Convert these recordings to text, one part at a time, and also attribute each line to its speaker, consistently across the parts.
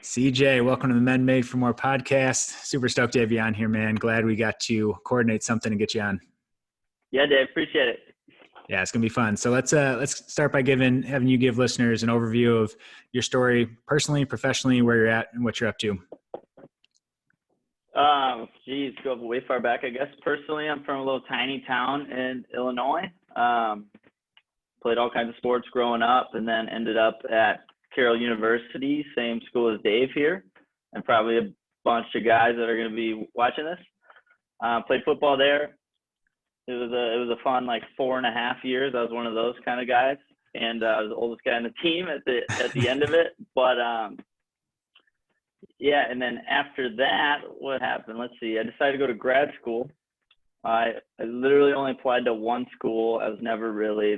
Speaker 1: CJ, welcome to the Men Made for More podcast. Super stoked to have you on here, man. Glad we got to coordinate something and get you on.
Speaker 2: Yeah, Dave, appreciate it.
Speaker 1: Yeah, it's gonna be fun. So let's start by having you give listeners an overview of your story, personally, professionally, where you're at, and what you're up to.
Speaker 2: Go way far back, I guess. Personally, I'm from a little tiny town in Illinois. Played all kinds of sports growing up, and then ended up at Carroll University, same school as Dave here, and probably a bunch of guys that are going to be watching this. Played football there. It was a fun 4.5 years. I was one of those kind of guys, and I was the oldest guy on the team at the end of it. But yeah, and then after that, what happened? Let's see. I decided to go to grad school. I literally only applied to one school. I was never really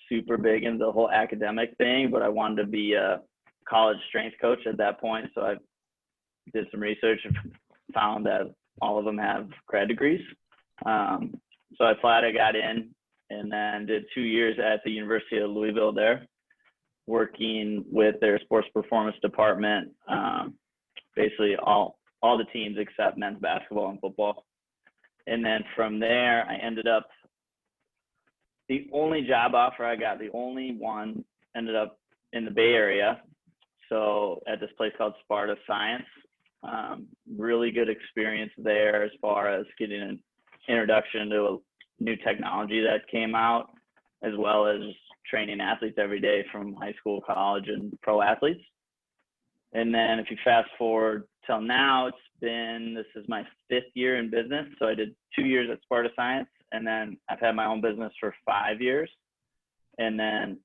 Speaker 2: super big into the whole academic thing, but I wanted to be a college strength coach at that point. So I did some research and found that all of them have grad degrees. So I applied, I got in, and then did 2 years at the University of Louisville there, working with their sports performance department, basically all the teams except men's basketball and football. And then from there, I ended up, the only job offer I got, the only one, ended up in the Bay Area. So at this place called Sparta Science. Really good experience there as far as getting an introduction to a new technology that came out, as well as training athletes every day from high school, college, and pro athletes. And then if you fast forward till now, this is my 5th year in business. So I did 2 years at Sparta Science, and then I've had my own business for 5 years. And then,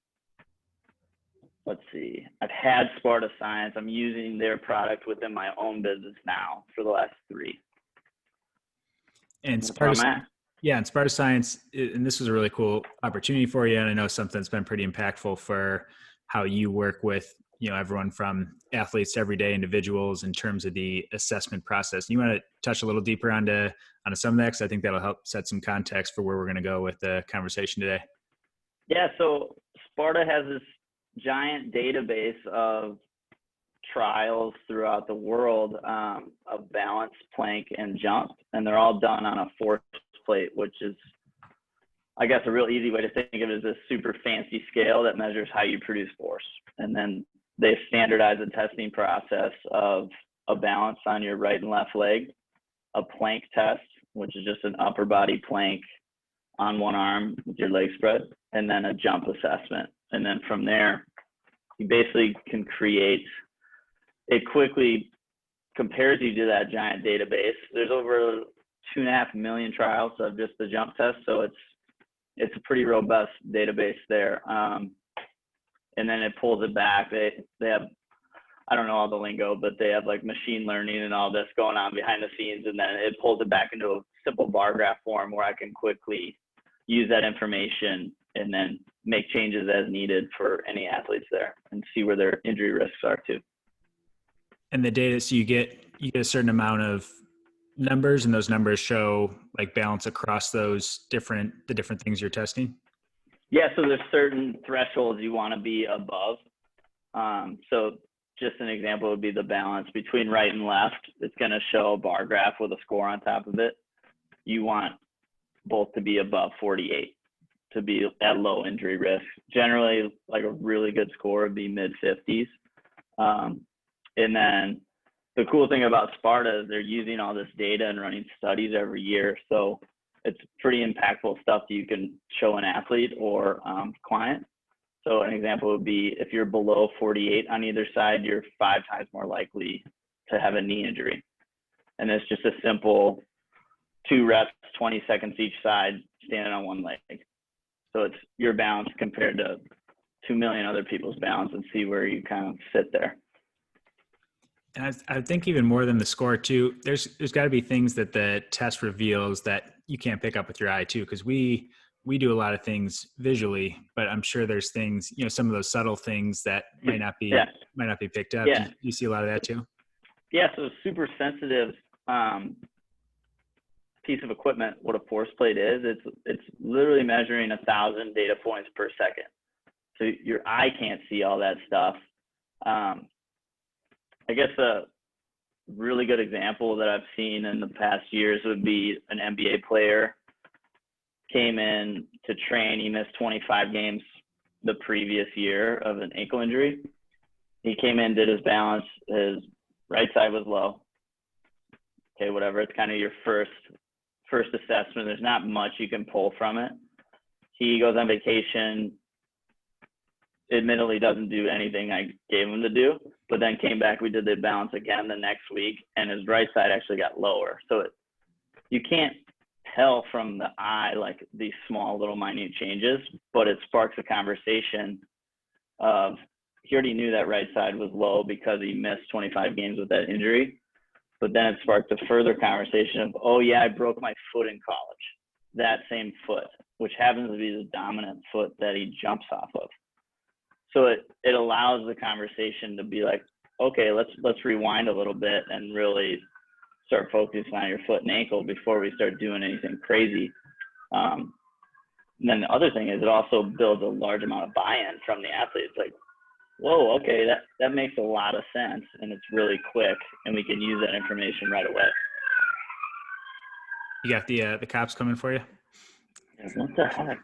Speaker 2: let's see, I've had Sparta Science. I'm using their product within my own business now for the last 3.
Speaker 1: And Sparta Science, and this was a really cool opportunity for you. And I know something that's been pretty impactful for how you work with, everyone from athletes to everyday individuals in terms of the assessment process. You want to touch a little deeper onto some of that, because I think that'll help set some context for where we're going to go with the conversation today.
Speaker 2: Yeah, so Sparta has this giant database of trials throughout the world of balance, plank, and jump, and they're all done on a force plate, which is, I guess, a real easy way to think of it as a super fancy scale that measures how you produce force. And then they standardize the testing process of a balance on your right and left leg, a plank test, which is just an upper body plank on one arm with your leg spread, and then a jump assessment. And then from there, you basically can create, it quickly compares you to that giant database. There's over 2.5 million trials of just the jump test. So it's a pretty robust database there. And then it pulls it back. They have, I don't know all the lingo, but they have machine learning and all this going on behind the scenes. And then it pulls it back into a simple bar graph form where I can quickly use that information and then make changes as needed for any athletes there and see where their injury risks are too.
Speaker 1: And the data, so you get a certain amount of numbers, and those numbers show balance across the different things you're testing.
Speaker 2: Yeah, so there's certain thresholds you want to be above. So just an example would be the balance between right and left. It's going to show a bar graph with a score on top of it. You want both to be above 48 to be at low injury risk. Generally, a really good score would be mid 50s. And then the cool thing about Sparta is they're using all this data and running studies every year. So it's pretty impactful stuff that you can show an athlete or client. So an example would be if you're below 48 on either side, you're 5 times more likely to have a knee injury. And it's just a simple 2 reps, 20 seconds each side, standing on one leg. So it's your balance compared to 2 million other people's balance, and see where you kind of sit there.
Speaker 1: And I think even more than the score too, there's got to be things that the test reveals that you can't pick up with your eye too, because we do a lot of things visually, but I'm sure there's things, some of those subtle things that might not be picked up.
Speaker 2: Yeah.
Speaker 1: Do you see a lot of that too?
Speaker 2: Yeah, so super sensitive piece of equipment, what a force plate is, it's literally measuring 1,000 data points per second. So your eye can't see all that stuff. I guess a really good example that I've seen in the past years would be an NBA player came in to train. He missed 25 games the previous year of an ankle injury. He came in, did his balance. His right side was low. Okay, whatever. It's kind of your first assessment. There's not much you can pull from it. He goes on vacation, admittedly doesn't do anything I gave him to do, but then came back, we did the balance again the next week, and his right side actually got lower. So you can't tell from the eye like these small little minute changes, but it sparks a conversation of he already knew that right side was low because he missed 25 games with that injury. But then it sparked a further conversation of, oh yeah, I broke my foot in college. That same foot, which happens to be the dominant foot that he jumps off of. So it allows the conversation to be like, okay, let's rewind a little bit and really start focusing on your foot and ankle before we start doing anything crazy. And then the other thing is it also builds a large amount of buy-in from the athlete. It's like, whoa, okay, that makes a lot of sense, and it's really quick, and we can use that information right away.
Speaker 1: You got the cops coming for you?
Speaker 2: What the heck?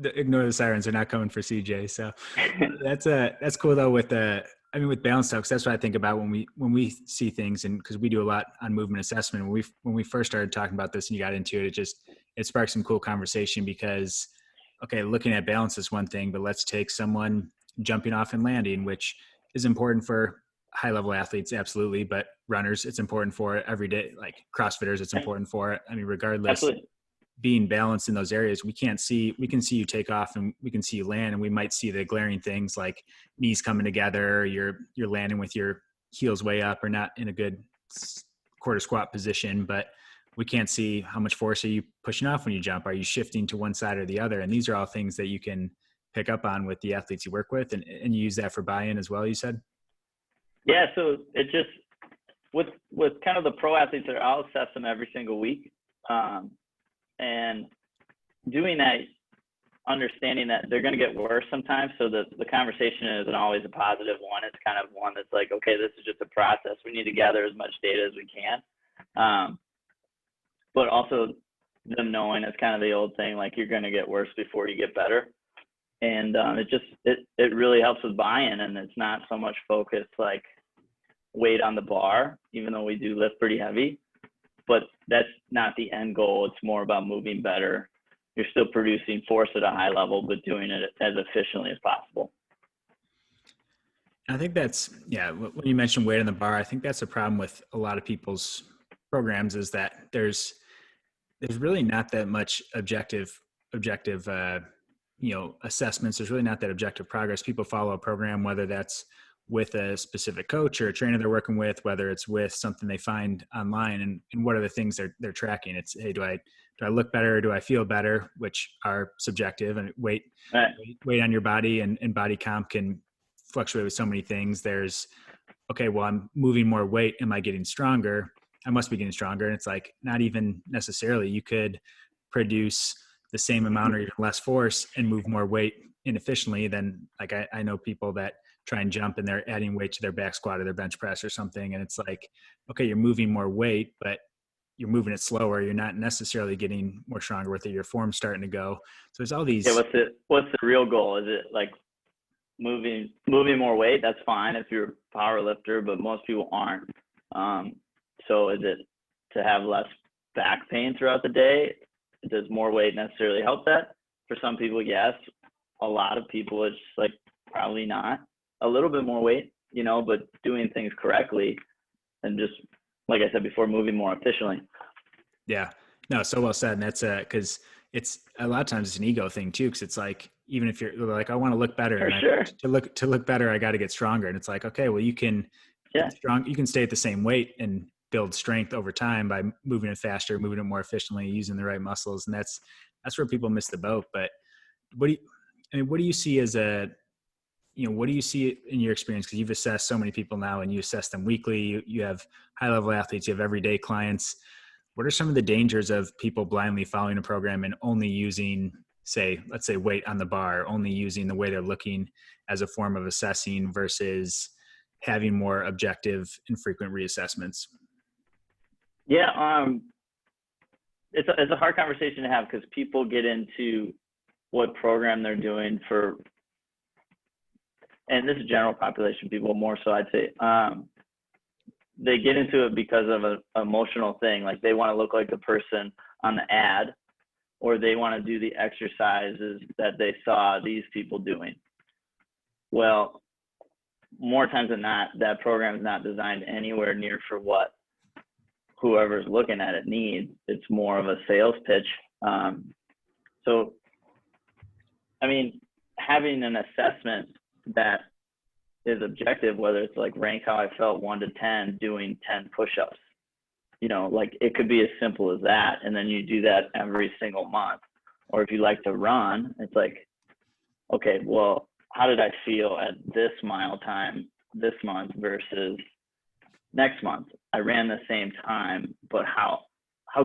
Speaker 1: Ignore the sirens; they're not coming for CJ. So that's cool though. With balance talks, that's what I think about when we see things, and because we do a lot on movement assessment. When we first started talking about this and you got into it, it sparked some cool conversation because, okay, looking at balance is one thing, but let's take someone jumping off and landing, which is important for high level athletes, absolutely, but runners, it's important for everyday, like CrossFitters, it's important for. I mean, regardless.
Speaker 2: Absolutely.
Speaker 1: Being balanced in those areas, we can see you take off and we can see you land, and we might see the glaring things like knees coming together, you're landing with your heels way up or not in a good quarter squat position, but we can't see how much force are you pushing off when you jump. Are you shifting to one side or the other? And these are all things that you can pick up on with the athletes you work with, and you use that for buy-in as well, you said?
Speaker 2: Yeah. So it just, with kind of the pro athletes that I'll assess them every single week. And doing that, understanding that they're going to get worse sometimes. So the conversation isn't always a positive one. It's kind of one that's like, okay, this is just a process. We need to gather as much data as we can. But also them knowing it's kind of the old thing, like you're going to get worse before you get better. And it really helps with buy-in, and it's not so much focused like weight on the bar, even though we do lift pretty heavy. But that's not the end goal. It's more about moving better. You're still producing force at a high level, but doing it as efficiently as possible.
Speaker 1: I think when you mentioned weight on the bar, I think that's a problem with a lot of people's programs, is that there's really not that much objective assessments. There's really not that objective progress. People follow a program, whether that's with a specific coach or a trainer they're working with, whether it's with something they find online, and what are the things they're tracking. It's, hey, do I look better or do I feel better, which are subjective, and weight on your body and body comp can fluctuate with so many things. There's, okay, well, I'm moving more weight. Am I getting stronger? I must be getting stronger. And it's like, not even necessarily. You could produce the same amount or even less force and move more weight inefficiently than, like, I know people that try and jump and they're adding weight to their back squat or their bench press or something. And it's like, okay, you're moving more weight, but you're moving it slower. You're not necessarily getting more stronger with it. Your form's starting to go. So there's all these.
Speaker 2: Yeah, what's the real goal? Is it like moving more weight? That's fine if you're a power lifter, but most people aren't. So is it to have less back pain throughout the day? Does more weight necessarily help that? For some people, yes. A lot of people, it's like probably not. A little bit more weight, but doing things correctly and just, like I said before, moving more efficiently.
Speaker 1: Yeah, no, so well said. And that's because it's a lot of times it's an ego thing too. Cause it's like, even if you're like, I want to look better,
Speaker 2: For sure.
Speaker 1: to look better, I got to get stronger. And it's like, okay, well, you can get strong. You can stay at the same weight and build strength over time by moving it faster, moving it more efficiently, using the right muscles. And that's where people miss the boat. But what do you see as what do you see in your experience? Because you've assessed so many people now and you assess them weekly. You have high level athletes, you have everyday clients. What are some of the dangers of people blindly following a program and only using let's say weight on the bar, only using the way they're looking as a form of assessing versus having more objective and frequent reassessments?
Speaker 2: Yeah, it's a hard conversation to have because people get into what program they're doing for, and this is general population people more so I'd say, they get into it because of an emotional thing. Like they want to look like the person on the ad, or they want to do the exercises that they saw these people doing. Well, more times than not, that program is not designed anywhere near for what whoever's looking at it needs. It's more of a sales pitch. So, I mean, having an assessment that is objective, whether it's like rank how I felt 1 to 10 doing 10 push-ups, like it could be as simple as that. And then you do that every single month. Or if you like to run, it's like, okay, well, how did I feel at this mile time this month versus next month? I ran the same time, but how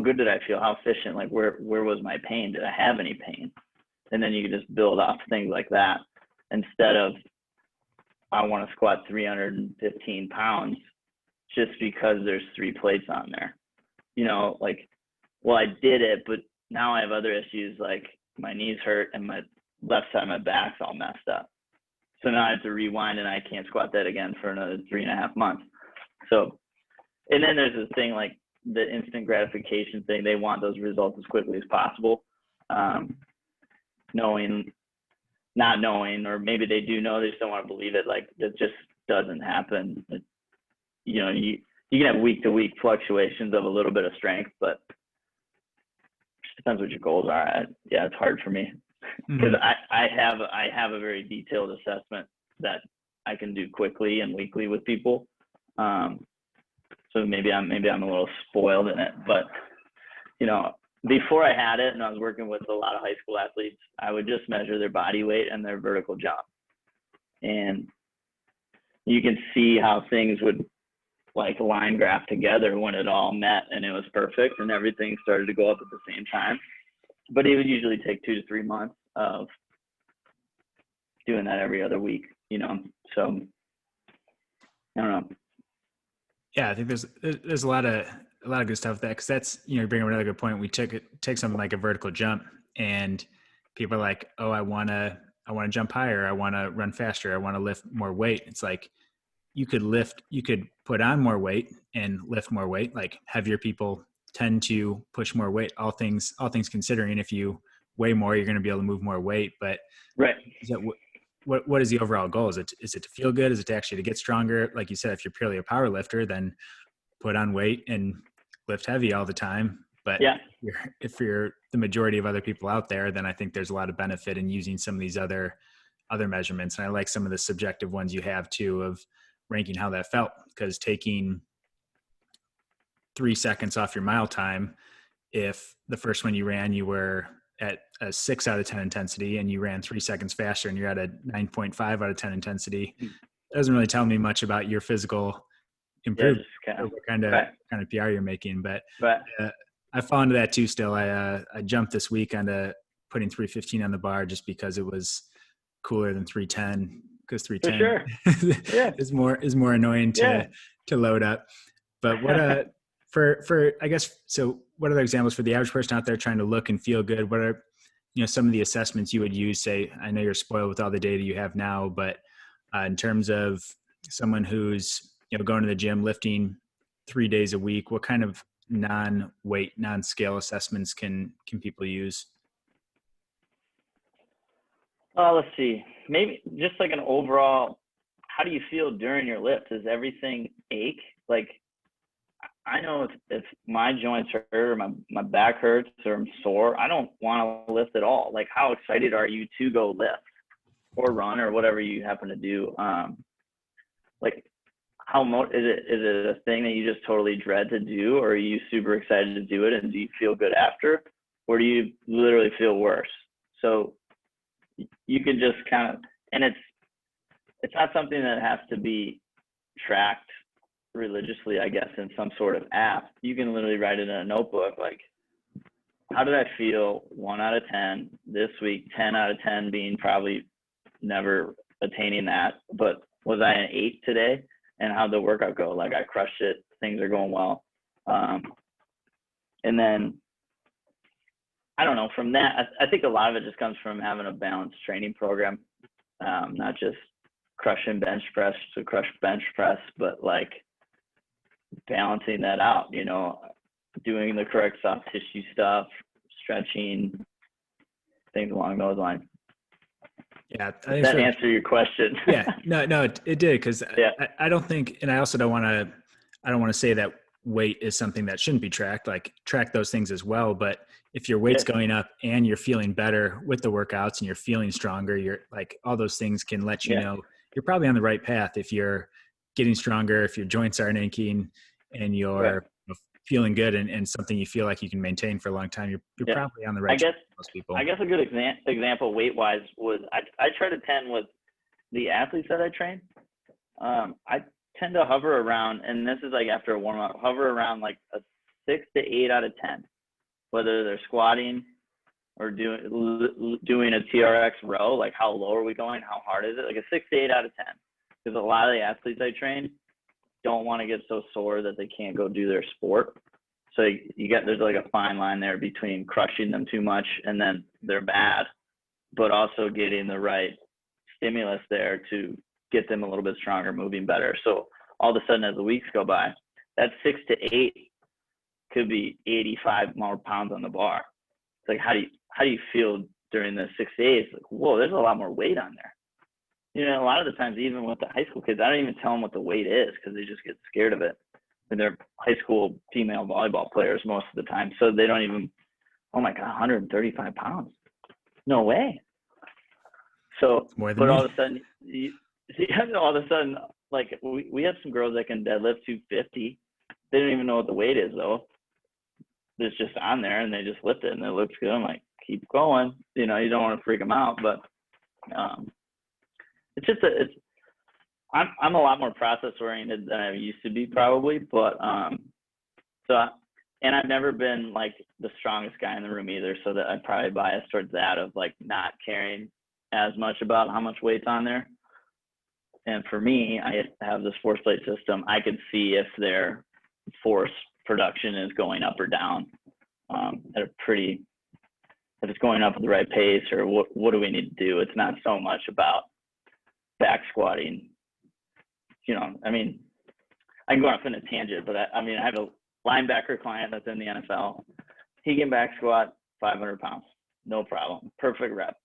Speaker 2: good did I feel? How efficient? Like where was my pain? Did I have any pain? And then you can just build off things like that instead of, I want to squat 315 pounds just because there's 3 plates on there. Like, well, I did it, but now I have other issues like my knees hurt and my left side of my back's all messed up. So now I have to rewind and I can't squat that again for another 3.5 months. So, and then there's this thing like the instant gratification thing. They want those results as quickly as possible. Not knowing, or maybe they do know, they just don't want to believe it. Like that just doesn't happen. You can have week to week fluctuations of a little bit of strength, but it just depends what your goals are. Yeah, it's hard for me because I have a very detailed assessment that I can do quickly and weekly with people. So maybe I'm a little spoiled in it, but before I had it and I was working with a lot of high school athletes, I would just measure their body weight and their vertical jump. And you can see how things would like line graph together when it all met and it was perfect and everything started to go up at the same time. But it would usually take 2 to 3 months of doing that every other week, so I don't know.
Speaker 1: Yeah, I think there's a lot of good stuff there, because that's, you bring up another good point. We take something like a vertical jump and people are like, oh, I want to jump higher. I want to run faster. I want to lift more weight. It's like, you could put on more weight and lift more weight. Like heavier people tend to push more weight, all things considering. If you weigh more, you're going to be able to move more weight. But
Speaker 2: right.
Speaker 1: What is the overall goal? Is it to feel good? Is it to actually to get stronger? Like you said, if you're purely a power lifter, then put on weight and lift heavy all the time. But
Speaker 2: yeah,
Speaker 1: if you're the majority of other people out there, then I think there's a lot of benefit in using some of these other measurements. And I like some of the subjective ones you have too, of ranking how that felt, because taking 3 seconds off your mile time, if the first one you ran, you were at a 6 out of 10 intensity and you ran 3 seconds faster and you're at a 9.5 out of 10 intensity, it doesn't really tell me much about your physical improvement, or what kind of PR you're making. But I fall into that too still. I jumped this week onto putting 315 on the bar just because it was cooler than 310, because 310 is more annoying to load up. But what for I guess, so what are the examples for the average person out there trying to look and feel good? What are some of the assessments you would use? Say, I know you're spoiled with all the data you have now, but in terms of someone who's going to the gym, lifting 3 days a week, what kind of non-weight, non-scale assessments can people use?
Speaker 2: Let's see. Maybe just like an overall, how do you feel during your lift? Does everything ache? Like, I know if my joints hurt or my back hurts or I'm sore, I don't want to lift at all. Like, how excited are you to go lift or run or whatever you happen to do? Like, is it a thing that you just totally dread to do, or are you super excited to do it, and do you feel good after, or do you literally feel worse? So you can just kind of, and it's not something that has to be tracked religiously, I guess, in some sort of app. You can literally write it in a notebook, like, how did I feel 1 out of 10 this week, 10 out of 10 being probably never attaining that, but was I an 8 today? And how'd the workout go? Like, I crushed it, things are going well. And then, I don't know, from that, I think a lot of it just comes from having a balanced training program, not just crushing bench press to crush bench press, but like balancing that out, you know, doing the correct soft tissue stuff, stretching, things along those lines.
Speaker 1: Yeah,
Speaker 2: does that answer your question?
Speaker 1: Yeah, no, it did, because
Speaker 2: yeah.
Speaker 1: I don't think, and I also don't want to say that weight is something that shouldn't be tracked. Like, track those things as well, but if your weight's going up and you're feeling better with the workouts and you're feeling stronger, you're like, all those things can let you know you're probably on the right path. If you're getting stronger, if your joints aren't aching, and you're feeling good, and something you feel like you can maintain for a long time, you're probably on the right track for most people.
Speaker 2: I guess a good example weight wise was I try to 10 with the athletes that I train. I tend to hover around, and this is like after a warm up, hover around like a 6 to 8 out of 10, whether they're squatting or doing a TRX row. Like, how low are we going? How hard is it? Like a 6 to 8 out of 10. Because a lot of the athletes I train don't want to get so sore that they can't go do their sport. So there's like a fine line there between crushing them too much and then they're bad, but also getting the right stimulus there to get them a little bit stronger, moving better. So all of a sudden, as the weeks go by, that 6 to 8 could be 85 more pounds on the bar. It's like, how do you feel during the 6 to 8? It's like, whoa, there's a lot more weight on there. You know, a lot of the times, even with the high school kids, I don't even tell them what the weight is because they just get scared of it. And they're high school female volleyball players most of the time, so they don't even, oh my God, 135 pounds. No way. So, but all of a sudden, all of a sudden, like we have some girls that can deadlift 250. They don't even know what the weight is though. It's just on there and they just lift it and it looks good. I'm like, keep going. You know, you don't want to freak them out, but it's just I'm a lot more process oriented than I used to be probably, but and I've never been like the strongest guy in the room either, so that I'd probably bias towards that of like not caring as much about how much weight's on there. And for me, I have this force plate system. I can see if their force production is going up or down if it's going up at the right pace, or what do we need to do? It's not so much about back squatting. You know, I mean, I can go off in a tangent, but I mean, I have a linebacker client that's in the NFL. He can back squat 500 pounds, no problem, perfect rep.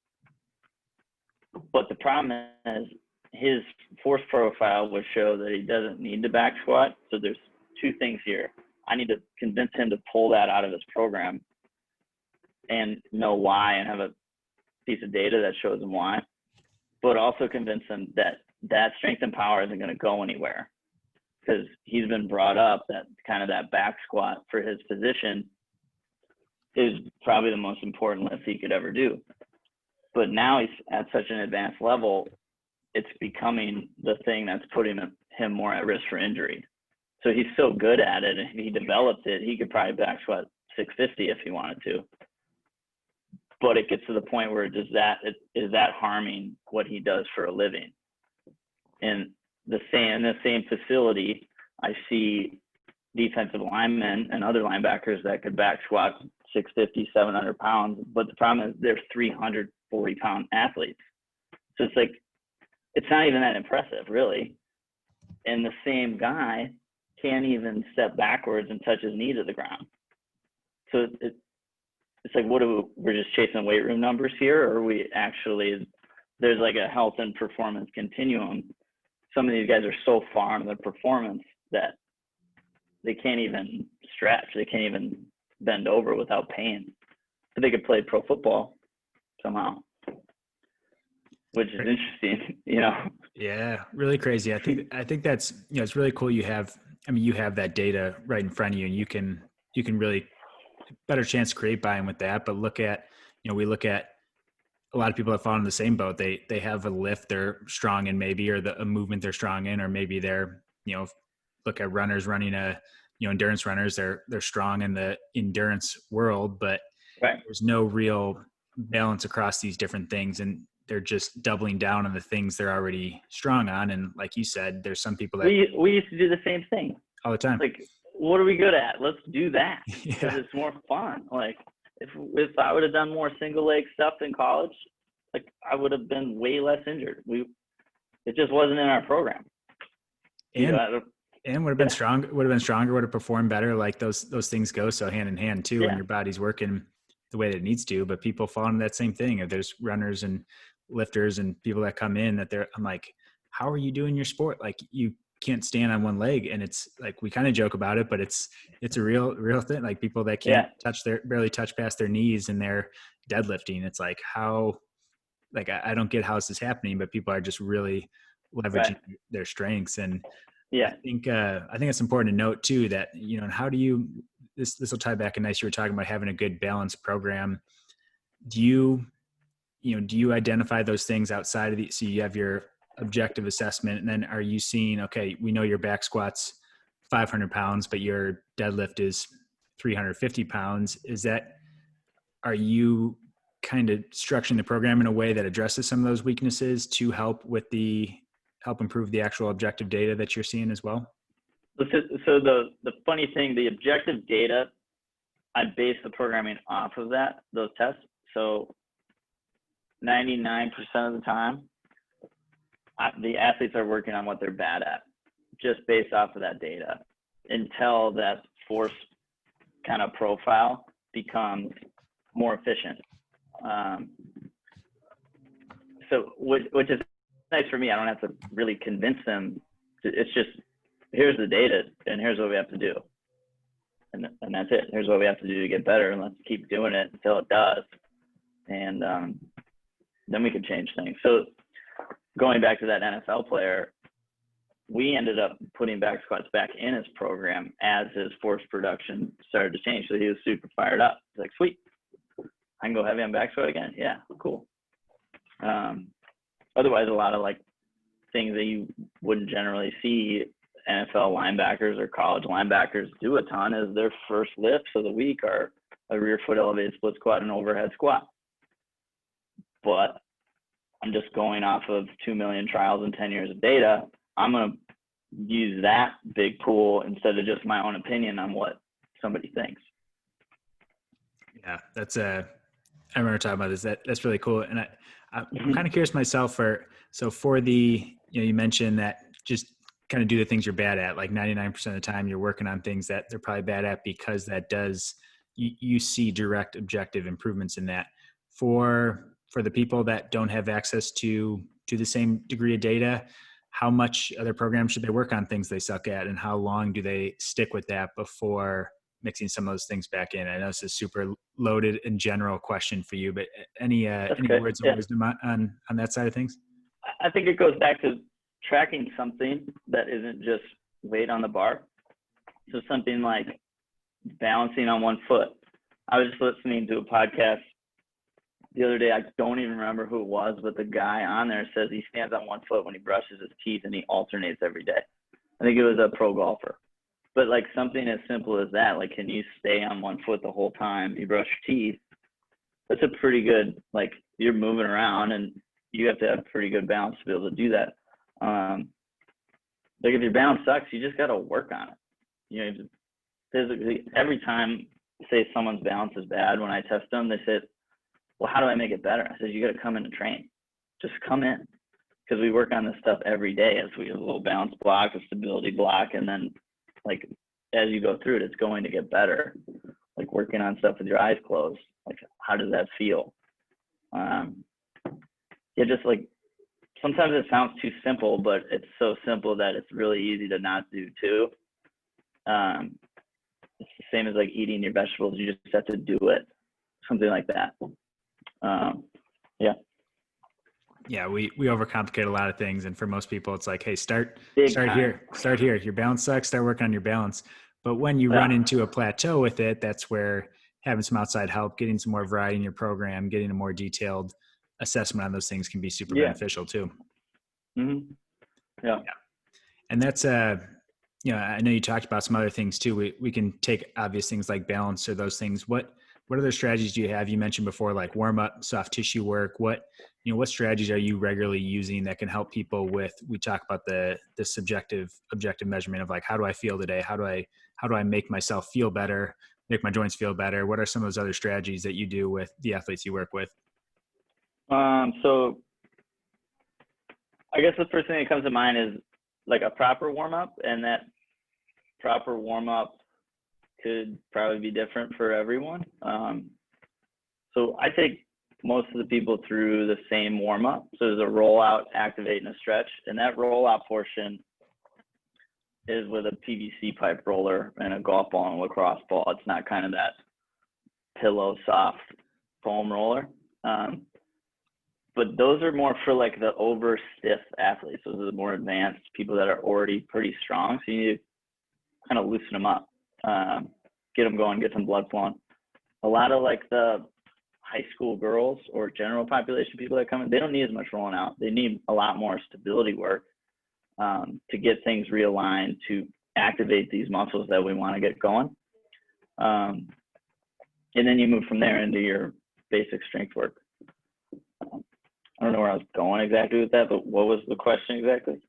Speaker 2: But the problem is his force profile would show that he doesn't need to back squat. So there's two things here. I need to convince him to pull that out of his program and know why, and have a piece of data that shows him why, but also convince him that strength and power isn't going to go anywhere, because he's been brought up that kind of that back squat for his position is probably the most important lift he could ever do. But now he's at such an advanced level, it's becoming the thing that's putting him more at risk for injury. So he's so good at it, and if he developed it, he could probably back squat 650 if he wanted to. But it gets to the point where is that harming what he does for a living? In the same facility, I see defensive linemen and other linebackers that could back squat 650, 700 pounds, but the problem is they're 340-pound athletes. So it's like, it's not even that impressive, really. And the same guy can't even step backwards and touch his knee to the ground. So it's like, we're just chasing weight room numbers here, or are we actually, there's like a health and performance continuum. Some of these guys are so far into their performance that they can't even stretch. They can't even bend over without pain. But they could play pro football somehow, which is interesting, you know?
Speaker 1: Yeah, really crazy. I think that's, you know, it's really cool. You have that data right in front of you, and you can really better chance to create buy-in with that. But we look at a lot of people that fall in the same boat. They have a lift they're strong in, maybe, or a movement they're strong in, or maybe they're, you know, look at runners running endurance runners. They're strong in the endurance world, but
Speaker 2: Right.
Speaker 1: there's no real balance across these different things, and they're just doubling down on the things they're already strong on. And like you said, there's some people that
Speaker 2: we used to do the same thing
Speaker 1: all the time.
Speaker 2: Like, what are we good at? Let's do that because
Speaker 1: Yeah.
Speaker 2: it's more fun. Like, if I would have done more single leg stuff in college, like I would have been way less injured. It just wasn't in our program.
Speaker 1: And would have been strong. Would have been stronger. Would have performed better. Like those things go so hand in hand too, and your body's working the way that it needs to. But people fall into that same thing. If there's runners and lifters and people that come in that I'm like, how are you doing your sport? Like you can't stand on one leg, and it's like we kind of joke about it, but it's a real thing. Like people that can't barely touch past their knees and they're deadlifting. It's like how, like I don't get how this is happening, but people are just really leveraging their strengths. And I think it's important to note too that, you know, how do you, this will tie back in nice. You were talking about having a good balanced program. Do you identify those things outside of so you have your objective assessment, and then are you seeing, okay, we know your back squat's 500 pounds, but your deadlift is 350 pounds. Are you kind of structuring the program in a way that addresses some of those weaknesses to help improve the actual objective data that you're seeing as well?
Speaker 2: So the funny thing, the objective data, I base the programming off of those tests. So 99% of the time, the athletes are working on what they're bad at, just based off of that data, until that force kind of profile becomes more efficient. So which is nice for me. I don't have to really convince them. It's just, here's the data and here's what we have to do. And that's it. Here's what we have to do to get better, and let's keep doing it until it does. And then we can change things. So going back to that NFL player, we ended up putting back squats back in his program as his force production started to change. So he was super fired up. He's like, sweet, I can go heavy on back squat again. Yeah, cool. Otherwise, a lot of like things that you wouldn't generally see NFL linebackers or college linebackers do a ton is their first lifts of the week are a rear foot elevated split squat and overhead squat. But I'm just going off of 2 million trials and 10 years of data. I'm going to use that big pool instead of just my own opinion on what somebody thinks.
Speaker 1: Yeah, I remember talking about this. That's really cool. And I'm kind of curious myself for the, you mentioned that just kind of do the things you're bad at, like 99% of the time you're working on things that they're probably bad at, because that does, you see direct objective improvements in that. For the people that don't have access to the same degree of data, how much other programs should they work on things they suck at, and how long do they stick with that before mixing some of those things back in? I know this is super loaded and general question for you, but any words of wisdom on that side of things?
Speaker 2: I think it goes back to tracking something that isn't just weight on the bar. So something like balancing on one foot. I was just listening to a podcast the other day. I don't even remember who it was, but the guy on there says he stands on one foot when he brushes his teeth and he alternates every day. I think it was a pro golfer. But like something as simple as that, like, can you stay on one foot the whole time you brush your teeth? That's a pretty good, like, you're moving around and you have to have pretty good balance to be able to do that. Like if your balance sucks, you just got to work on it. You know, physically, every time, say someone's balance is bad, when I test them, they say, well, how do I make it better? I said, you got to come in and train. Just come in. Because we work on this stuff every day as we have a little balance block, a stability block, and then like as you go through it, it's going to get better. Like working on stuff with your eyes closed. Like, how does that feel? Yeah, just like sometimes it sounds too simple, but it's so simple that it's really easy to not do too. It's the same as like eating your vegetables. You just have to do it. Something like that.
Speaker 1: Yeah, we overcomplicate a lot of things, and for most people, it's like, hey, start here. Your balance sucks. Start working on your balance. But when you run into a plateau with it, that's where having some outside help, getting some more variety in your program, getting a more detailed assessment on those things can be super beneficial too.
Speaker 2: Mm-hmm. Yeah.
Speaker 1: And that's I know you talked about some other things too. We can take obvious things like balance or those things. What what other strategies do you have? You mentioned before, like warm up, soft tissue work. What strategies are you regularly using that can help people with, we talk about the subjective, objective measurement of like, how do I feel today? How do I make myself feel better, make my joints feel better? What are some of those other strategies that you do with the athletes you work with?
Speaker 2: So I guess the first thing that comes to mind is like a proper warm up, and that proper warm up could probably be different for everyone. So I take most of the people through the same warm up. So there's a rollout, activate, and a stretch, and that rollout portion is with a PVC pipe roller and a golf ball and a lacrosse ball. It's not kind of that pillow soft foam roller. But those are more for like the over stiff athletes. Those are the more advanced people that are already pretty strong. So you need to kind of loosen them up, get them going, get some blood flowing. A lot of like the high school girls or general population people that come in, they don't need as much rolling out. They need a lot more stability work to get things realigned, to activate these muscles that we want to get going. And then you move from there into your basic strength work. I don't know where I was going exactly with that, but what was the question exactly?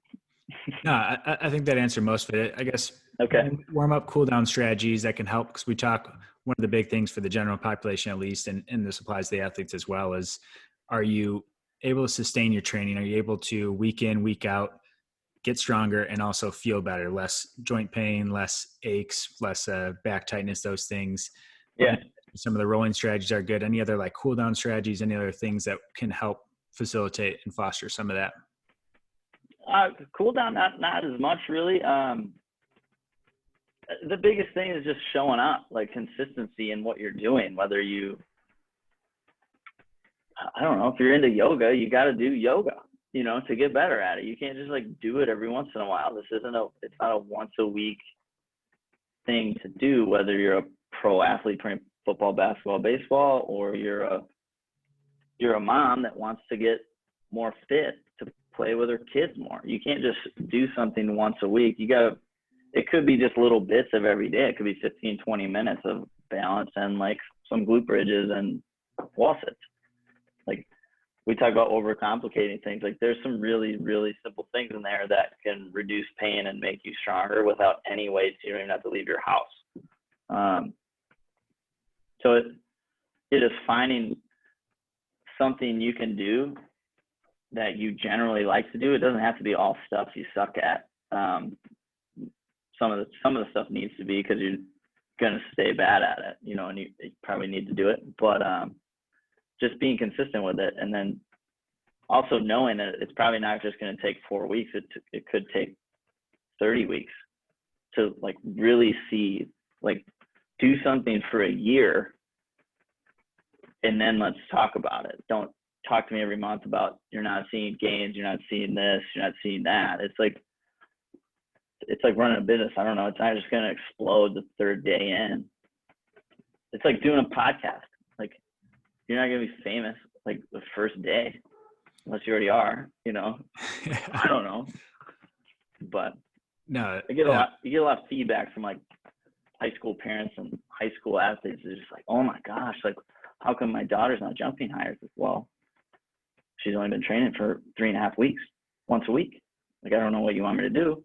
Speaker 1: No, I think that answered most of it. I guess
Speaker 2: Okay.
Speaker 1: Warm up, cool down strategies that can help, because we talk, one of the big things for the general population, at least, and this applies to the athletes as well, is are you able to sustain your training? Are you able to week in, week out, get stronger and also feel better, less joint pain, less aches, less back tightness, those things.
Speaker 2: Yeah.
Speaker 1: Some of the rolling strategies are good. Any other like cool down strategies, any other things that can help facilitate and foster some of that?
Speaker 2: Cool down, not as much really. The biggest thing is just showing up, like consistency in what you're doing. Whether I don't know, if you're into yoga, you got to do yoga, to get better at it. You can't just like do it every once in a while. It's not a once a week thing to do, whether you're a pro athlete playing football, basketball, baseball, or you're a mom that wants to get more fit to play with her kids more. You can't just do something once a week. It could be just little bits of every day. It could be 15, 20 minutes of balance and like some glute bridges and wall sits. Like we talk about overcomplicating things. Like there's some really, really simple things in there that can reduce pain and make you stronger without any weights. You don't even have to leave your house. So it is finding something you can do that you generally like to do. It doesn't have to be all stuff you suck at. Some of the stuff needs to be, because you're gonna stay bad at it, and you probably need to do it. But just being consistent with it, and then also knowing that it's probably not just gonna take 4 weeks. It could take 30 weeks to like really see, like do something for a year, and then let's talk about it. Don't talk to me every month about you're not seeing gains, you're not seeing this, you're not seeing that. It's like running a business. I don't know. It's not just going to explode the third day in. It's like doing a podcast. Like you're not going to be famous like the first day, unless you already are, I don't know. But
Speaker 1: no,
Speaker 2: you get a lot of feedback from like high school parents and high school athletes. They're just like, oh my gosh, like how come my daughter's not jumping higher? Well, she's only been training for 3.5 weeks, once a week. Like, I don't know what you want me to do.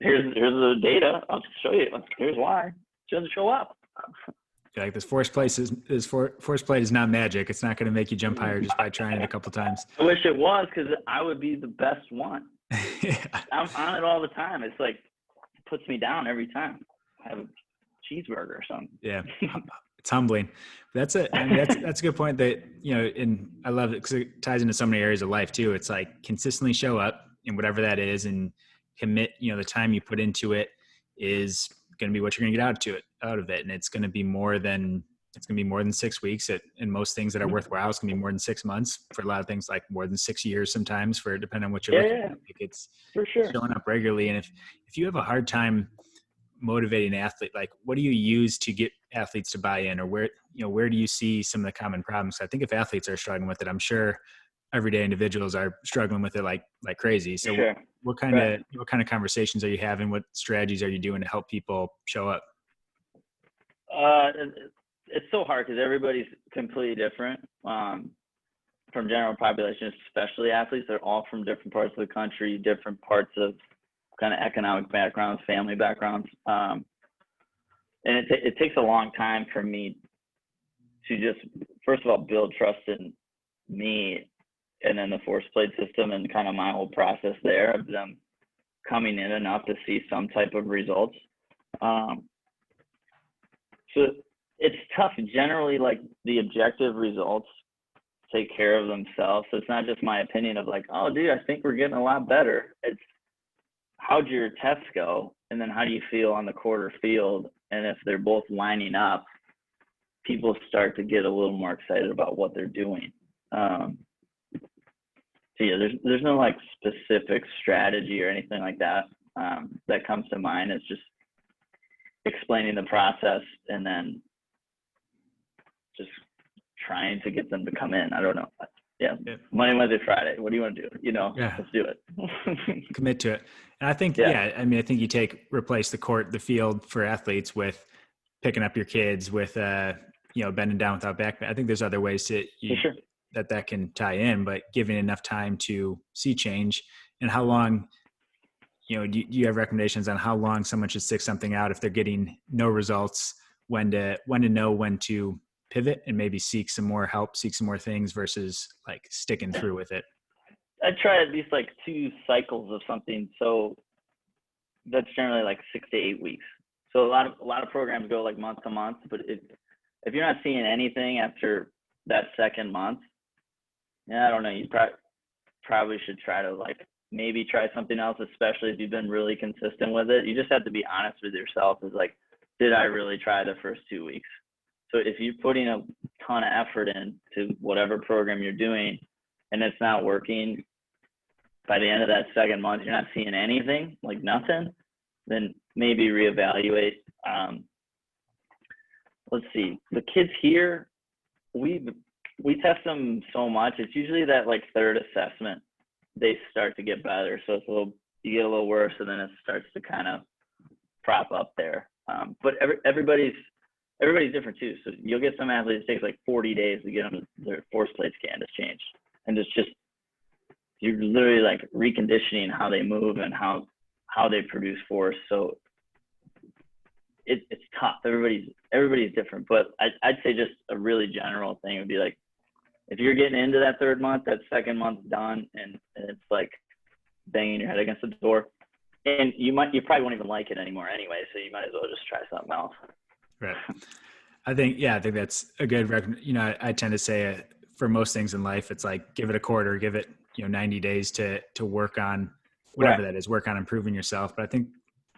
Speaker 2: Here's the data. I'll just show you. Here's why. She doesn't show up.
Speaker 1: Like this force plate is not magic. It's not going to make you jump higher just by trying it a couple times.
Speaker 2: I wish it was, because I would be the best one.
Speaker 1: Yeah.
Speaker 2: I'm on it all the time. It's like, it puts me down every time I have a cheeseburger or something.
Speaker 1: Yeah. It's humbling. That's a good point that, and I love it because it ties into so many areas of life too. It's like consistently show up in whatever that is and commit, the time you put into it is going to be what you're going to get out of it. And it's going to be more than 6 weeks in most things that are worthwhile. It's going to be more than 6 months for a lot of things, like more than 6 years sometimes, for depending on what you're looking at. Like it's
Speaker 2: for sure
Speaker 1: showing up regularly. And if you have a hard time motivating an athlete, like what do you use to get athletes to buy in, or where do you see some of the common problems? I think if athletes are struggling with it, I'm sure everyday individuals are struggling with it like crazy. So
Speaker 2: sure.
Speaker 1: what kind of conversations are you having? What strategies are you doing to help people show up?
Speaker 2: It's so hard because everybody's completely different. From general population, especially athletes, they're all from different parts of the country, different parts of kind of economic backgrounds, family backgrounds. And it takes a long time for me to just, first of all, build trust in me and then the force plate system and kind of my whole process there of them coming in enough to see some type of results. So it's tough. Generally, like the objective results take care of themselves. So it's not just my opinion of like, oh, dude, I think we're getting a lot better. It's how'd your tests go? And then how do you feel on the quarter field? And if they're both lining up, people start to get a little more excited about what they're doing. So yeah, there's no like specific strategy or anything like that that comes to mind. It's just explaining the process and then just trying to get them to come in. I don't know. Yeah. Monday, Wednesday, Friday. What do you want to do? Let's do it.
Speaker 1: Commit to it. And I think, I mean, I think you replace the field for athletes with picking up your kids with, bending down without back. I think there's other ways that can tie in, but giving enough time to see change. And how long, do you have recommendations on how long someone should stick something out if they're getting no results, when to know when to pivot and maybe seek some more help, seek some more things versus like sticking through with it?
Speaker 2: I try at least like 2 cycles of something. So that's generally like 6 to 8 weeks. So a lot of programs go like month to month, but if you're not seeing anything after that second month, I don't know, you probably should try to like maybe try something else, especially if you've been really consistent with it. You just have to be honest with yourself. Is like, did I really try the first 2 weeks? So if you're putting a ton of effort into whatever program you're doing and it's not working, by the end of that second month, you're not seeing anything, like nothing, then maybe reevaluate. Let's see, the kids here, we test them so much. It's usually that like third assessment, they start to get better. So you get a little worse and then it starts to kind of prop up there. But everybody's different too. So you'll get some athletes, it takes like 40 days to get them their force plate scan to change. And it's just, you're literally like reconditioning how they move and how they produce force. So it's tough. Everybody's different, but I'd say just a really general thing would be like, if you're getting into that third month, that second month's done, and it's like banging your head against the door, and you probably won't even like it anymore anyway. So you might as well just try something else.
Speaker 1: Right. I think that's a good I tend to say for most things in life, it's like, give it a quarter, give it, 90 days to work on whatever that is, work on improving yourself. But I think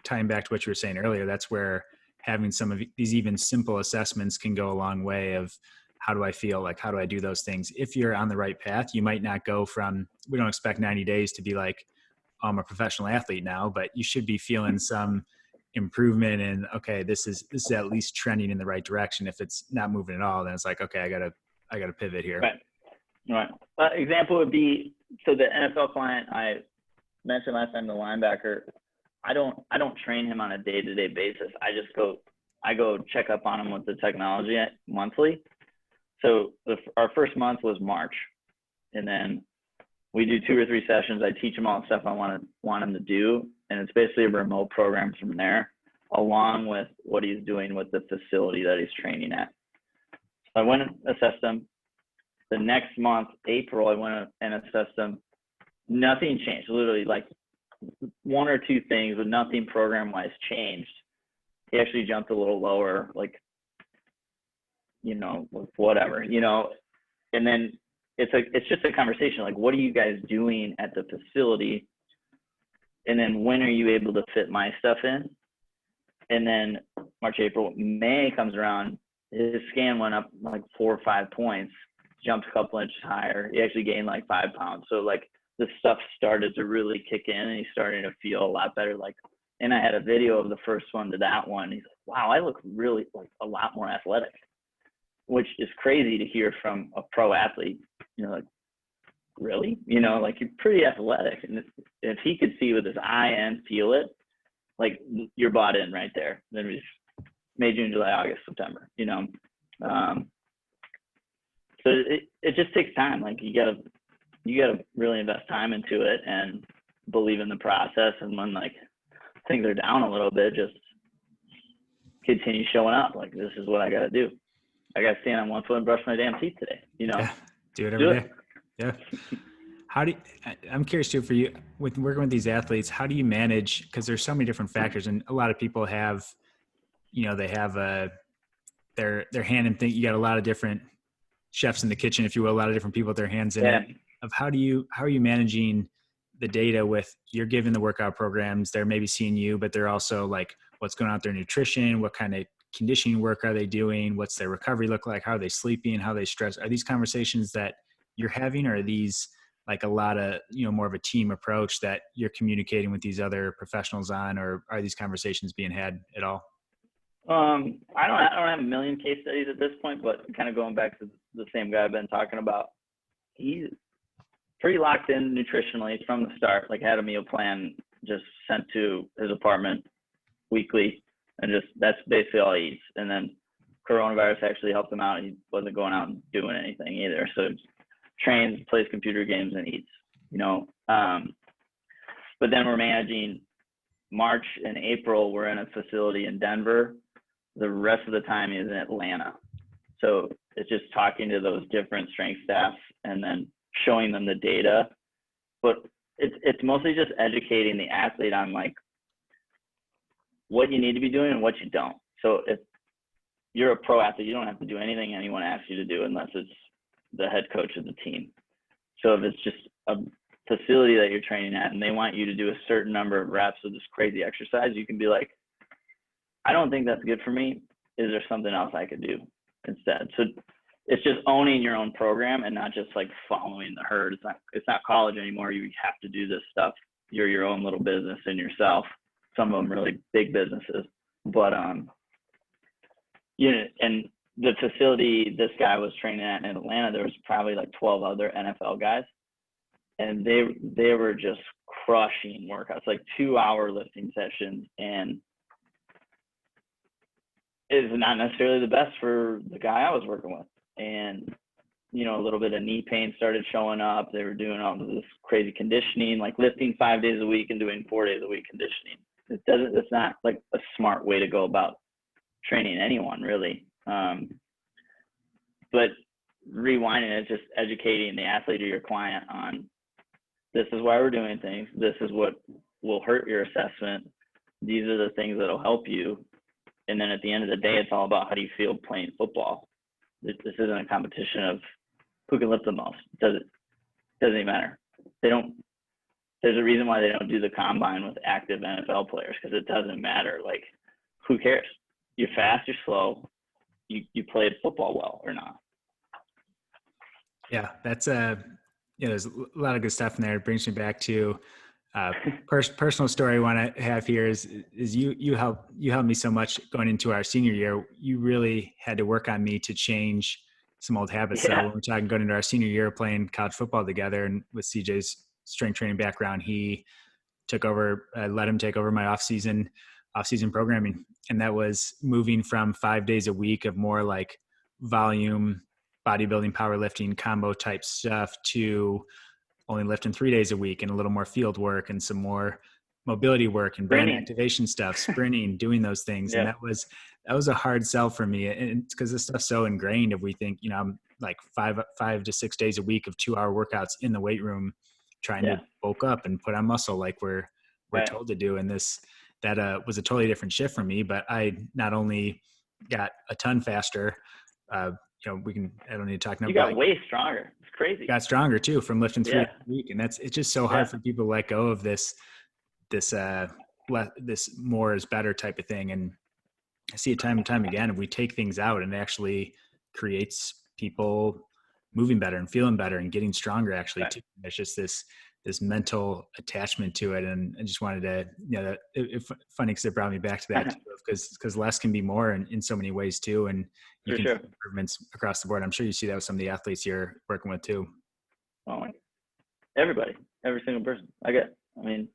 Speaker 1: tying back to what you were saying earlier, that's where having some of these even simple assessments can go a long way of, how do I feel? Like, how do I do those things? If you're on the right path, you might not go we don't expect 90 days to be like, oh, I'm a professional athlete now, but you should be feeling some improvement and, okay, this is at least trending in the right direction. If it's not moving at all, then it's like, okay, I gotta pivot here.
Speaker 2: Right. Example would be, so the NFL client I mentioned last time, the linebacker, I don't train him on a day-to-day basis. I go check up on him with the technology monthly. So our first month was March, and then we do 2 or 3 sessions. I teach him all the stuff I want him to do, and it's basically a remote program from there, along with what he's doing with the facility that he's training at. So I went and assessed him. The next month, April, I went and assessed him. Nothing changed. Literally, like 1 or 2 things, but nothing program-wise changed. He actually jumped a little lower, like, whatever, and then it's just a conversation. Like, what are you guys doing at the facility? And then when are you able to fit my stuff in? And then March, April, May comes around, his scan went up like 4 or 5 points, jumped a couple inches higher. He actually gained like 5 pounds. So like the stuff started to really kick in and he's starting to feel a lot better. Like, and I had a video of the first one to that one. He's like, wow, I look really like a lot more athletic, which is crazy to hear from a pro athlete. Like, really? Like, you're pretty athletic. And if he could see with his eye and feel it, like, you're bought in right there. Then May, June, July, August, September, so it just takes time. Like you gotta really invest time into it and believe in the process. And when like things are down a little bit, just continue showing up. Like, this is what I gotta do. I gotta stand on one foot and brush my damn teeth today.
Speaker 1: Yeah, do it every day. Yeah. I'm curious too, for you, with working with these athletes, how do you manage, because there's so many different factors, and a lot of people have, they have their hand in thing. You got a lot of different chefs in the kitchen, if you will, a lot of different people with their hands in it. Of how are you managing the data with, you're giving the workout programs, they're maybe seeing you, but they're also like, what's going on with their nutrition, what kind of conditioning work are they doing, what's their recovery look like, how are they sleeping, how they stress? Are these conversations that you're having, or are these like a lot of, more of a team approach that you're communicating with these other professionals on, or are these conversations being had at all?
Speaker 2: I don't have a million case studies at this point, but kind of going back to the same guy I've been talking about, he's pretty locked in nutritionally from the start. Like, had a meal plan just sent to his apartment weekly, and just that's basically all he eats. And then coronavirus actually helped him out. He wasn't going out and doing anything either, so trains, plays computer games, and eats. But then we're managing March and April. We're in a facility in Denver. The rest of the time is in Atlanta. So it's just talking to those different strength staffs and then showing them the data. But it's mostly just educating the athlete on like what you need to be doing and what you don't. So if you're a pro athlete, you don't have to do anything anyone asks you to do unless it's the head coach of the team. So if it's just a facility that you're training at and they want you to do a certain number of reps of this crazy exercise, you can be like, I don't think that's good for me. Is there something else I could do instead? So it's just owning your own program and not just like following the herd. It's not college anymore. You have to do this stuff. You're your own little business in yourself. Some of them really big businesses, but and the facility this guy was training at in Atlanta, there was probably like 12 other NFL guys, and they were just crushing workouts, like 2-hour lifting sessions, and is not necessarily the best for the guy I was working with. And a little bit of knee pain started showing up. They were doing all this crazy conditioning, like lifting 5 days a week and doing 4 days a week conditioning. It's not like a smart way to go about training anyone, really. But rewinding it, just educating the athlete or your client on, this is why we're doing things. This is what will hurt your assessment. These are the things that'll help you. And then at the end of the day, it's all about how do you feel playing football. This isn't a competition of who can lift the most. Doesn't even matter. There's a reason why they don't do the combine with active NFL players, because it doesn't matter. Like, who cares? You're fast, you're slow, you played football well or not.
Speaker 1: Yeah, that's there's a lot of good stuff in there. It brings me back to personal story I want to have here is you helped me so much going into our senior year. You really had to work on me to change some old habits. Yeah. So when we're talking going into our senior year playing college football together, and with CJ's strength training background, he took over, let him take over my off-season programming. And that was moving from 5 days a week of more like volume bodybuilding, powerlifting combo type stuff to only lifting 3 days a week and a little more field work and some more mobility work and brain activation stuff, sprinting, doing those things. Yeah. And that was a hard sell for me. And it's because this stuff's so ingrained. If we think, I'm like 5 to 6 days a week of 2-hour workouts in the weight room, trying to bulk up and put on muscle like we're told to do. And that was a totally different shift for me, but I not only got a ton faster, I don't need to talk now.
Speaker 2: You got way stronger. It's crazy.
Speaker 1: Got stronger too from lifting 3 days a week. And it's just so hard for people to let go of this more is better type of thing. And I see it time and time again. If we take things out, and it actually creates people moving better and feeling better and getting stronger actually too. It's just this mental attachment to it. And I just wanted to, funny because it brought me back to that too, because less can be more in so many ways too. And you can see improvements across the board. I'm sure you see that with some of the athletes you're working with too.
Speaker 2: Oh, everybody, every single person. I don't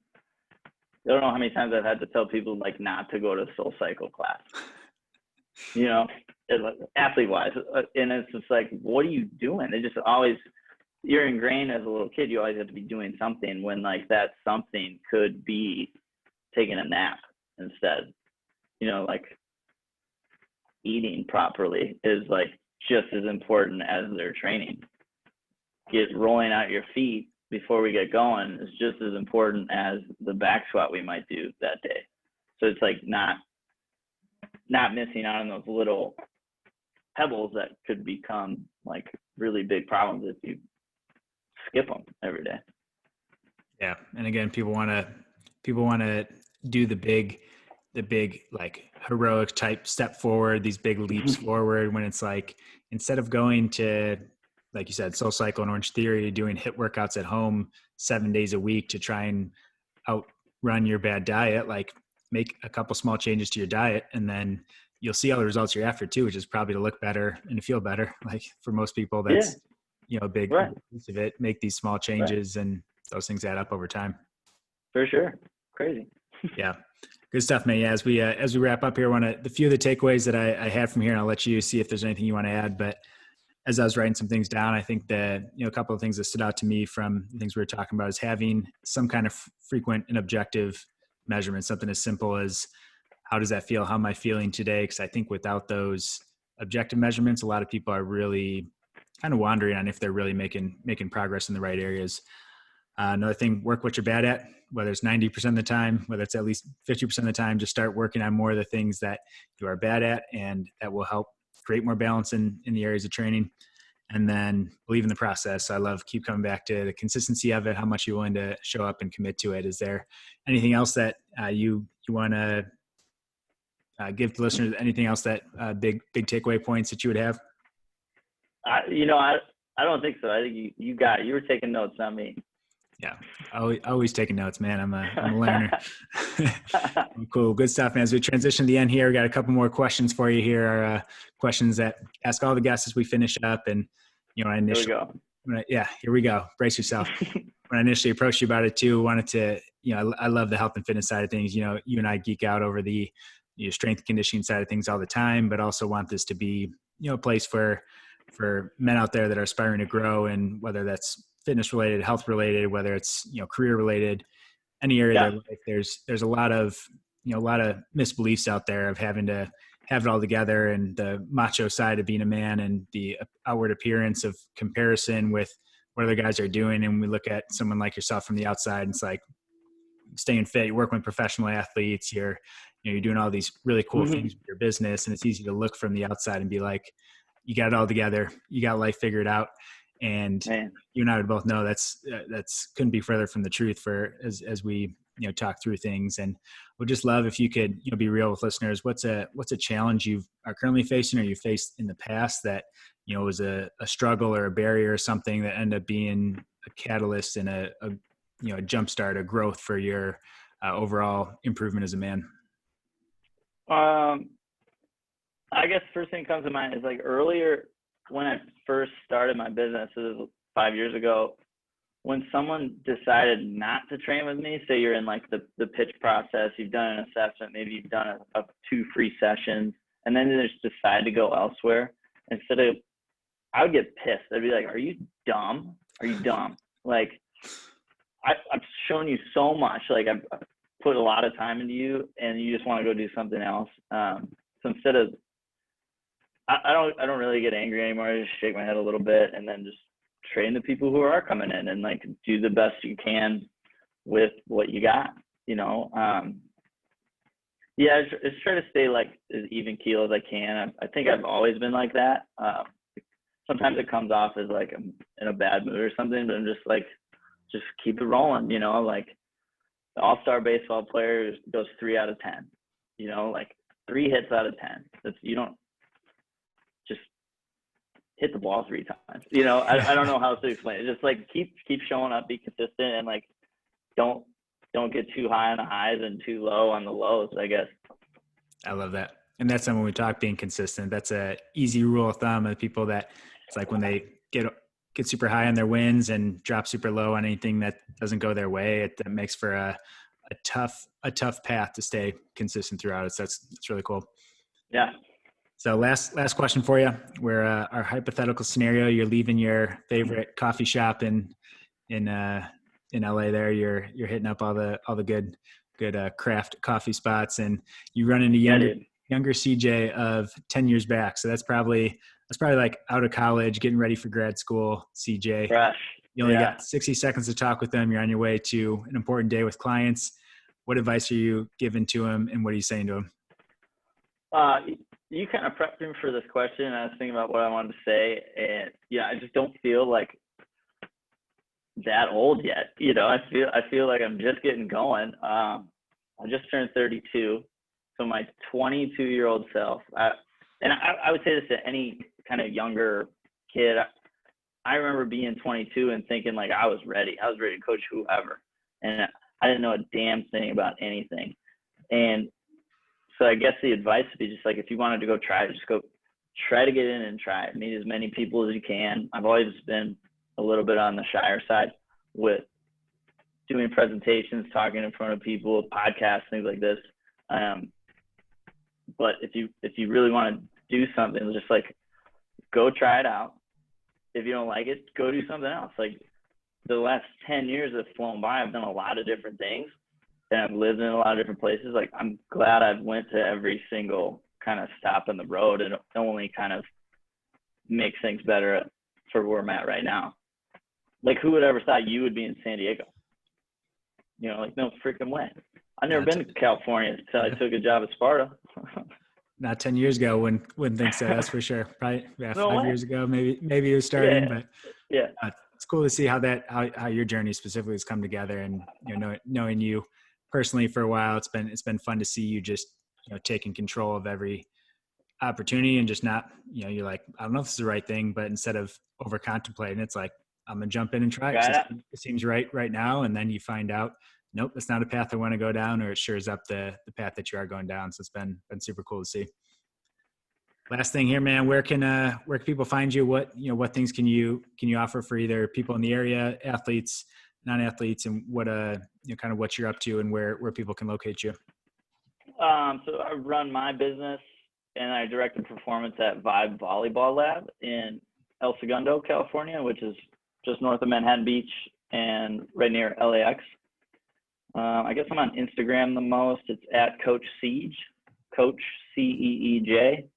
Speaker 2: know how many times I've had to tell people like not to go to SoulCycle class. you know, athlete wise. And it's just like, what are you doing? It just always, you're ingrained as a little kid. You always have to be doing something when like that something could be taking a nap instead. You know, like eating properly is like just as important as their training. Get rolling out your feet before we get going is just as important as the back squat we might do that day. So it's like not missing out on those little pebbles that could become like really big problems if you skip them every day.
Speaker 1: Yeah. And again, people want to do the big like heroic type step forward, these big leaps forward, when it's like, instead of going to, like you said, Soul Cycle and Orange Theory, doing HIIT workouts at home 7 days a week to try and outrun your bad diet, like make a couple small changes to your diet, and then you'll see all the results you're after too, which is probably to look better and to feel better. Like for most people, that's, a big piece of it. Make these small changes and those things add up over time.
Speaker 2: For sure. Crazy.
Speaker 1: Yeah. Good stuff, man. Yeah, as we wrap up here, the few of the takeaways that I had from here, and I'll let you see if there's anything you want to add. But as I was writing some things down, I think that, a couple of things that stood out to me from the things we were talking about is having some kind of frequent and objective measurement, something as simple as, how does that feel? How am I feeling today? Because I think without those objective measurements, a lot of people are really kind of wandering on if they're really making progress in the right areas. Another thing, work what you're bad at, whether it's 90% of the time, whether it's at least 50% of the time. Just start working on more of the things that you are bad at, and that will help create more balance in the areas of training. And then believe in the process. I keep coming back to the consistency of it, how much you're willing to show up and commit to it. Is there anything else that you want to give the listeners? Anything else that big takeaway points that you would have?
Speaker 2: I don't think so. I think you were taking notes, not me.
Speaker 1: Yeah, always taking notes, man. I'm a learner. Cool, good stuff, man. As we transition to the end here, we got a couple more questions for you here. Our questions that ask all the guests as we finish up. And
Speaker 2: here we go.
Speaker 1: Here we go. Brace yourself. When I initially approached you about it too, wanted to, I love the health and fitness side of things. You and I geek out over the strength and conditioning side of things all the time, but also want this to be, a place for men out there that are aspiring to grow, and whether that's fitness related, health related, whether it's, career related, any area of their life. There's a lot of misbeliefs out there of having to have it all together, and the macho side of being a man, and the outward appearance of comparison with what other guys are doing. And we look at someone like yourself from the outside, and it's like, staying fit, you're working with professional athletes, you're doing all these really cool things with your business. And it's easy to look from the outside and be like, you got it all together, you got life figured out. And you and I would both know that's couldn't be further from the truth as we talk through things. And would just love if you could be real with listeners. What's a challenge you are currently facing, or you faced in the past, that was a struggle or a barrier or something that ended up being a catalyst and a jumpstart, a growth for your overall improvement as a man?
Speaker 2: I guess first thing that comes to mind is like earlier when I first started my business, it was 5 years ago, when someone decided not to train with me. Say you're in like the pitch process, you've done an assessment, maybe you've done a 2 free sessions, and then they just decide to go elsewhere. I would get pissed. I'd be like, are you dumb? Are you dumb? Like, I've shown you so much. Like, I've put a lot of time into you, and you just want to go do something else. So instead of, I don't really get angry anymore. I just shake my head a little bit, and then just train the people who are coming in, and like do the best you can with what you got. Just try to stay like as even keel as I can. I think I've always been like that. Sometimes it comes off as like I'm in a bad mood or something, but I'm just like, just keep it rolling. Like the all-star baseball player goes 3 out of 10. Like 3 hits out of 10. You don't just hit the ball 3 times. I don't know how to explain it. Just like keep showing up, be consistent, and like don't get too high on the highs and too low on the lows, I guess.
Speaker 1: I love that. And that's when we talk being consistent. That's a easy rule of thumb of people that it's like when they get super high on their wins and drop super low on anything that doesn't go their way, it makes for a tough path to stay consistent throughout it. So that's really cool.
Speaker 2: Yeah.
Speaker 1: So last question for you. Where our hypothetical scenario, you're leaving your favorite coffee shop in LA. There, you're hitting up all the good craft coffee spots, and you run into younger CJ of 10 years back. So that's probably like out of college, getting ready for grad school. CJ,
Speaker 2: fresh.
Speaker 1: You only got 60 seconds to talk with them. You're on your way to an important day with clients. What advice are you giving to him, and what are you saying to him?
Speaker 2: You kind of prepped me for this question, and I was thinking about what I wanted to say, and I just don't feel like that old yet. I feel like I'm just getting going. I just turned 32, so my 22-year-old self, I would say this to any kind of younger kid. I remember being 22 and thinking like I was ready. I was ready to coach whoever, and I didn't know a damn thing about anything. And so I guess the advice would be just like, if you wanted to go try it, just go try to get in and try it. Meet as many people as you can. I've always been a little bit on the shyer side with doing presentations, talking in front of people, podcasts, things like this. But if you really want to do something, just like go try it out. If you don't like it, go do something else. Like the last 10 years have flown by. I've done a lot of different things, and I've lived in a lot of different places. Like I'm glad I've went to every single kind of stop in the road, and it only kind of makes things better for where I'm at right now. Like who would ever thought you would be in San Diego? Like no freaking way. I've never been to California until I took a job at Sparta.
Speaker 1: Not 10 years ago, wouldn't think so. That's for sure. Probably 5 years ago, maybe it was starting, but it's cool to see how your journey specifically has come together, and knowing you personally for a while, it's been fun to see you just taking control of every opportunity and just not you're like, I don't know if this is the right thing, but instead of over contemplating, it's like, I'm gonna jump in and try it. It seems right now, and then you find out, nope, that's not a path I want to go down, or it sures up the path that you are going down. So it's been super cool to see. Last thing here, man, where can people find you? What things can you offer for either people in the area, athletes, non-athletes, and what kind of what you're up to and where people can locate you?
Speaker 2: So I run my business and I direct the performance at Vibe Volleyball Lab in El Segundo, California, which is just north of Manhattan Beach and right near LAX. I guess I'm on Instagram the most. It's at Coach Siege, Coach CEEJ.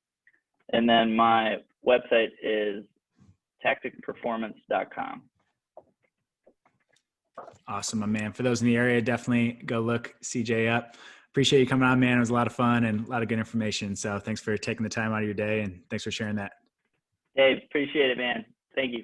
Speaker 2: And then my website is tacticperformance.com.
Speaker 1: Awesome, my man. For those in the area, definitely go look CJ up. Appreciate you coming on, man. It was a lot of fun and a lot of good information. So thanks for taking the time out of your day, and thanks for sharing that.
Speaker 2: Hey, appreciate it, man. Thank you.